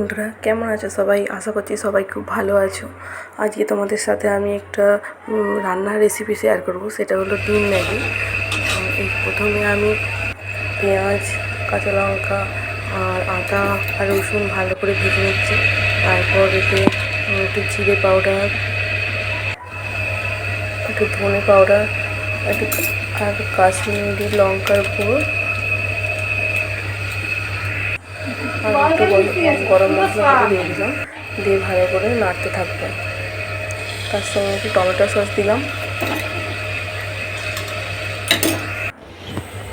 বন্ধুরা, কেমন আছো সবাই? আশা করছি সবাই খুব ভালো আছো। আজকে তোমাদের সাথে আমি একটা রান্নার রেসিপি শেয়ার করব, সেটা হলো ডিম ম্যাগি। এই প্রথমে আমি পেঁয়াজ, কাঁচা লঙ্কা আর আদা আর রসুন ভালো করে ভেজে নিচ্ছি। তারপর এতে একটু জিরে পাউডার, একটু ধনে পাউডার, একটু আর কাশ্মীরি লঙ্কার গুঁড়ো আর একটু গরম মশলা দিয়ে দিলাম। দিয়ে ভালো করে নাড়তে থাকবো। তার সঙ্গে একটু টমেটো সস দিলাম।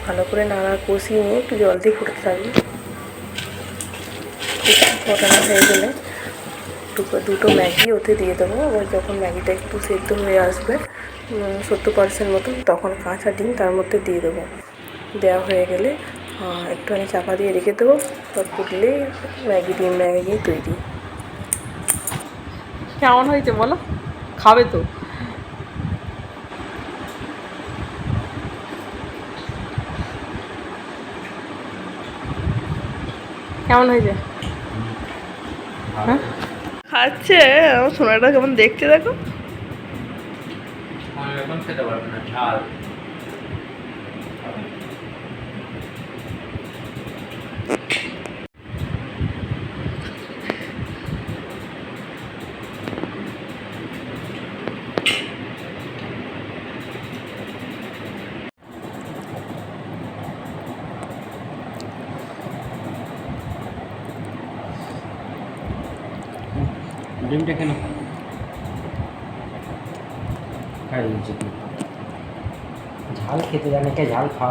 ভালো করে নাড়া কষিয়ে নিয়ে একটু জল দিয়ে ফুটতে থাকবে। ফোটানো হয়ে গেলে দুটো ম্যাগি ওতে দিয়ে দেবো। এবার যখন ম্যাগিটা একটু সেদ্ধ হয়ে আসবে 70% মতন, তখন কাঁচা ডিম তার মধ্যে দিয়ে দেবো। দেওয়া হয়ে গেলে একটুখানি চাপা দিয়ে রেখে দেবো। তার ফুটলে ডিম ম্যাগি তৈরি। কেমন হয়েছে বলো? খাবে তো? কেমন হয়েছে? হ্যাঁ, খাচ্ছে আমার সোনাটা কেমন দেখতে দেখো। এখন খেতে পারবে না, ঝাল। ডিমটা কেন খাই ঝাল খেতে জানে কে? ঝাল খাওয়া